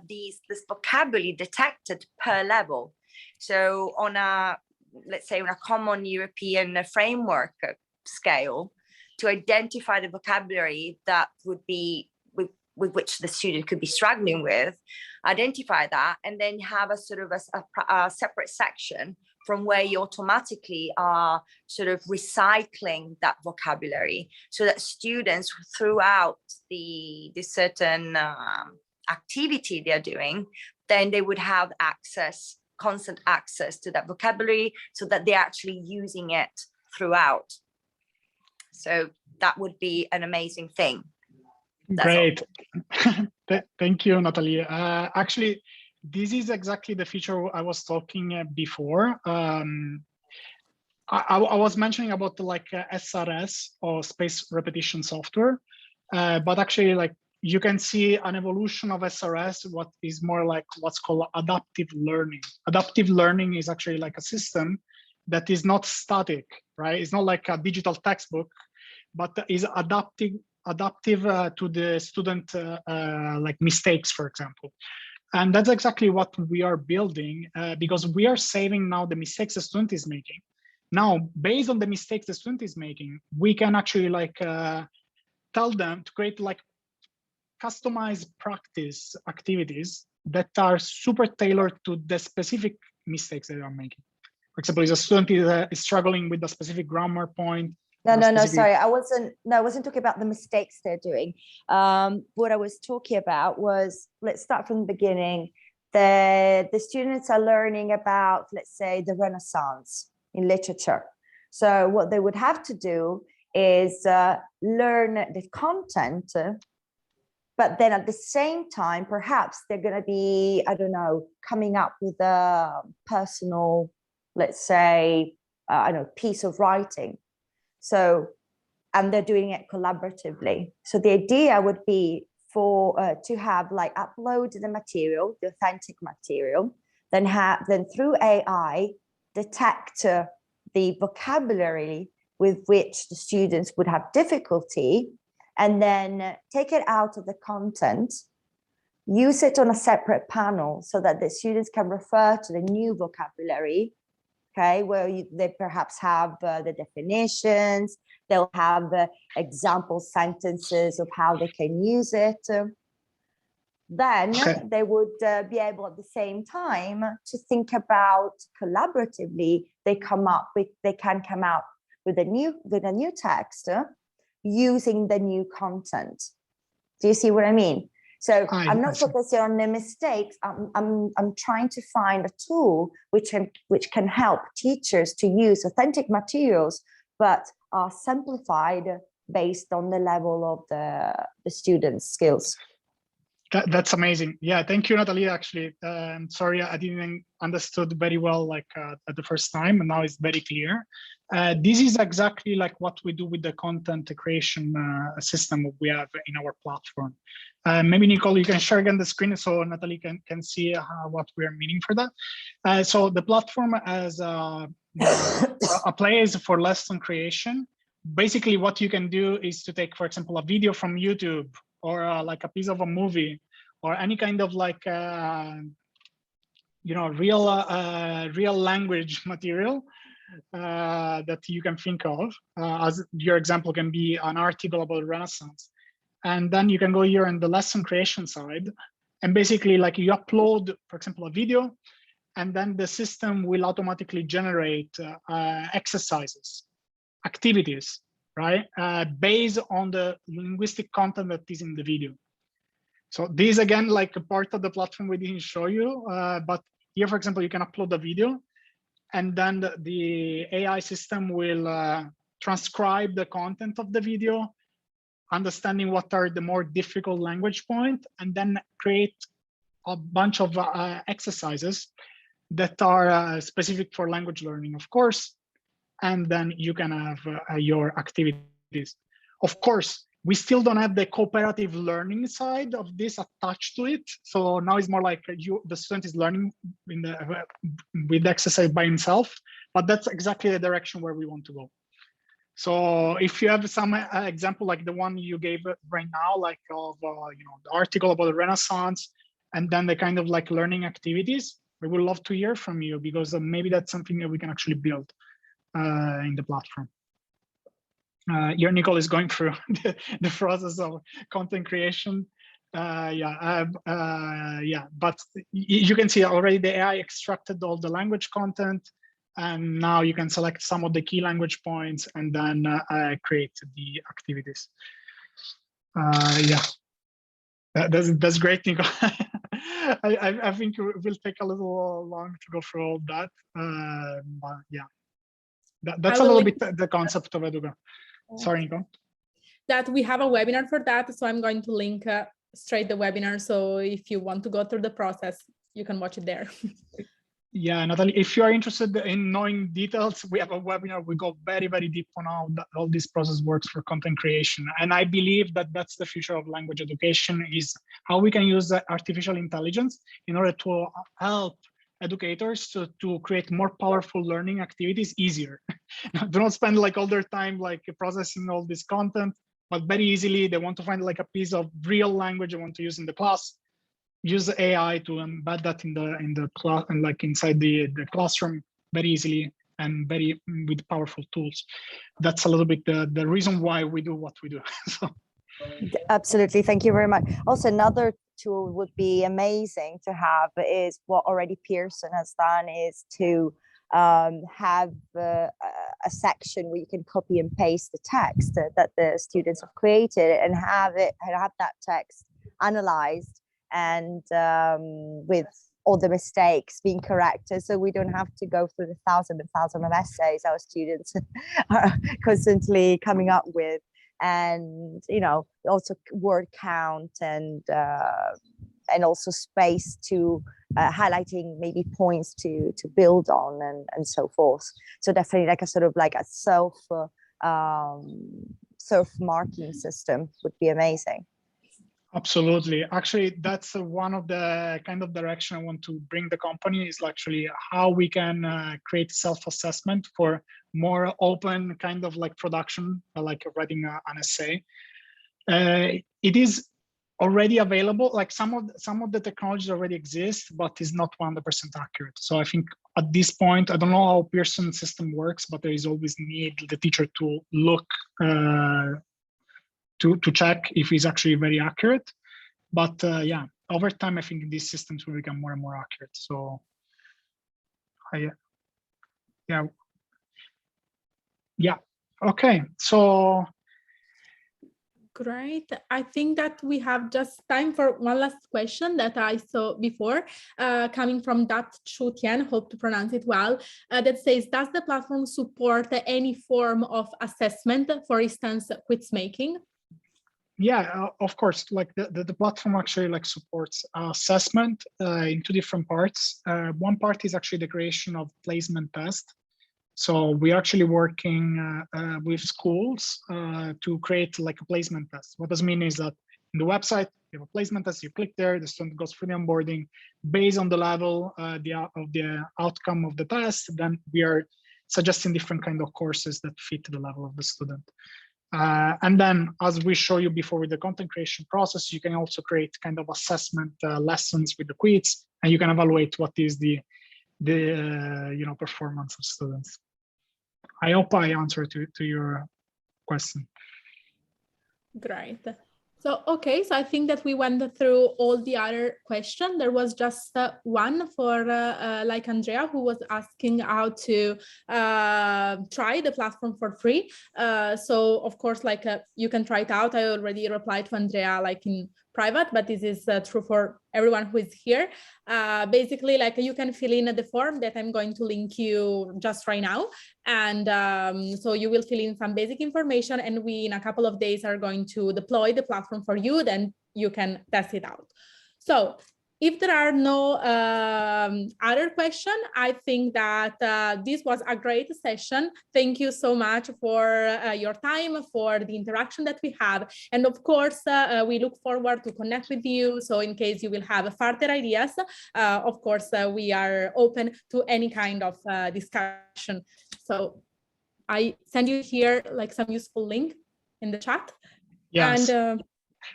D: this vocabulary detected per level. So on let's say on a common European framework scale, to identify the vocabulary that would be with which the student could be struggling with, identify that, and then have a sort of a separate section from where you automatically are sort of recycling that vocabulary, so that students throughout the certain activity they're doing, then they would have access, constant access to that vocabulary, so that they're actually using it throughout. So that would be an amazing thing.
B: Great. Thank you, Natalie. Actually, this is exactly the feature I was talking before. I was mentioning about like SRS, or space repetition software, but actually, like, you can see an evolution of SRS, what is more like what's called adaptive learning. Adaptive learning is actually like a system that is not static, right? It's not like a digital textbook, but is adaptive to the student like mistakes, for example. And that's exactly what we are building, because we are saving now the mistakes the student is making. Now, based on the mistakes the student is making, we can actually like tell them to create like customized practice activities that are super tailored to the specific mistakes they are making. For example, if a student is struggling with a specific grammar point.
D: No, sorry, I wasn't talking about the mistakes they're doing. What I was talking about was, let's start from the beginning. The students are learning about, let's say, the Renaissance in literature. So what they would have to do is learn the content, but then at the same time, perhaps they're going to be, I don't know, coming up with a personal, let's say, I don't know, piece of writing. So, and they're doing it collaboratively. So the idea would be for to have like upload the material, the authentic material, then through AI detect the vocabulary with which the students would have difficulty, and then take it out of the content, use it on a separate panel so that the students can refer to the new vocabulary. Okay, where they perhaps have the definitions, they'll have example sentences of how they can use it. Then they would be able at the same time to think about collaboratively, they can come out with a new text using the new content. Do you see what I mean? So I'm not focusing on the mistakes. I'm trying to find a tool which can help teachers to use authentic materials, but are simplified based on the level of the students' skills.
B: That's amazing. Yeah, thank you, Natalie. Actually, sorry, I didn't understood very well like at the first time, and now it's very clear. This is exactly like what we do with the content creation system we have in our platform. Maybe Nicole, you can share again the screen so Natalie can see what we are meaning for that. So the platform has a place for lesson creation. Basically, what you can do is to take, for example, a video from YouTube, or like a piece of a movie, or any kind of like you know, real language material that you can think of. As your example can be an article about Renaissance, and then you can go here on the lesson creation side, and basically like you upload, for example, a video, and then the system will automatically generate exercises, activities, right, based on the linguistic content that is in the video. So this again, like a part of the platform we didn't show you, but here, for example, you can upload the video, and then the AI system will transcribe the content of the video, understanding what are the more difficult language points, and then create a bunch of exercises that are specific for language learning, of course. And then you can have your activities. Of course, we still don't have the cooperative learning side of this attached to it. So now it's more like the student is learning with the exercise by himself, but that's exactly the direction where we want to go. So if you have some example like the one you gave right now, like of you know, the article about the Renaissance, and then the kind of like learning activities, we would love to hear from you, because maybe that's something that we can actually build in the platform. Here, Nicole is going through the process of content creation. But you can see already the AI extracted all the language content, and now you can select some of the key language points and then create the activities. That's great, Nico. I think it will take a little long to go through all that. But yeah, that's a little bit the concept of Edugo. Sorry, Nico.
A: That we have a webinar for that, so I'm going to link straight the webinar. So if you want to go through the process, you can watch it there.
B: Yeah, Natalie, if you are interested in knowing details, we have a webinar. We go very, very deep on how all this process works for content creation. And I believe that that's the future of language education, is how we can use artificial intelligence in order to help educators to create more powerful learning activities easier. Do not spend like all their time like processing all this content, but very easily they want to find like a piece of real language they want to use in the class. Use AI to embed that in the class and like inside the classroom very easily and very with powerful tools. That's a little bit the reason why we do what we do. So.
E: Absolutely, thank you very much. Also, another tool would be amazing to have is what already Pearson has done, is to have a section where you can copy and paste the text that the students have created and have that text analyzed and with all the mistakes being corrected, so we don't have to go through the thousands and thousands of essays our students are constantly coming up with, and also word count and also space to highlighting maybe points to build on and so forth. So definitely like a sort of like a self marking system would be amazing.
B: Absolutely. Actually, that's one of the kind of direction I want to bring the company, is actually how we can create self-assessment for more open kind of like production, like writing an essay. It is already available. Like some of the technologies already exist, but is not 100% accurate. So I think at this point, I don't know how Pearson system works, but there is always need the teacher to look to check if it's actually very accurate. But yeah, over time, I think these systems will become more and more accurate. So yeah. Okay, so.
A: Great. I think that we have just time for one last question that I saw before, coming from Dat Chu Tian, hope to pronounce it well, that says, does the platform support any form of assessment, for instance, quiz making?
B: Yeah, of course. Like the platform actually like supports assessment in two different parts. One part is actually the creation of placement test. So we're actually working with schools to create like a placement test. What does mean is that in the website, you have a placement test, you click there, the student goes through the onboarding. Based on the level of the outcome of the test, then we are suggesting different kind of courses that fit the level of the student. And then, as we show you before with the content creation process, you can also create kind of assessment lessons with the quiz, and you can evaluate what is the performance of students. I hope I answered to your question.
A: Great. So, okay, so I think that we went through all the other questions. There was just one for like Andrea, who was asking how to try the platform for free. So of course, like you can try it out. I already replied to Andrea like in private, but this is true for everyone who is here. Basically, like you can fill in the form that I'm going to link you just right now. And so you will fill in some basic information, and we in a couple of days are going to deploy the platform for you, then you can test it out. So if there are no other questions, I think that this was a great session. Thank you so much for your time, for the interaction that we have. And of course, we look forward to connect with you. So in case you will have further ideas, of course, we are open to any kind of discussion. So I send you here like some useful link in the chat.
B: Yes.
A: And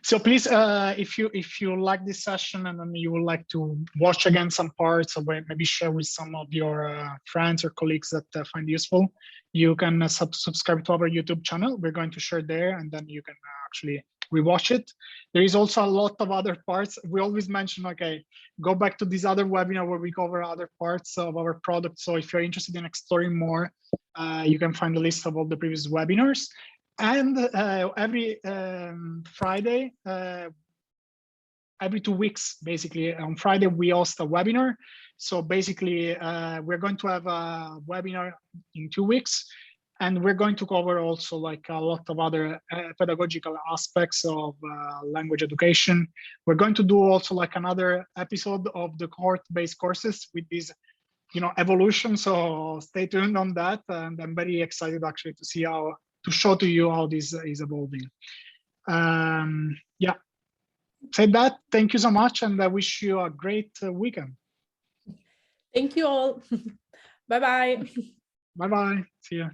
B: So please, if you like this session and then you would like to watch again some parts, or maybe share with some of your friends or colleagues that find useful, you can subscribe to our YouTube channel. We're going to share there, and then you can actually rewatch it. There is also a lot of other parts. We always mention, okay, go back to this other webinar where we cover other parts of our product. So if you're interested in exploring more, you can find a list of all the previous webinars. And every Friday, every 2 weeks, basically, on Friday, we host a webinar. So basically, we're going to have a webinar in 2 weeks. And we're going to cover also like a lot of other pedagogical aspects of language education. We're going to do also like another episode of the cohort-based courses with this, evolution. So stay tuned on that. And I'm very excited actually to see to show to you how this is evolving. Yeah, said that, thank you so much. And I wish you a great weekend.
A: Thank you all. Bye-bye.
B: Bye-bye, see you.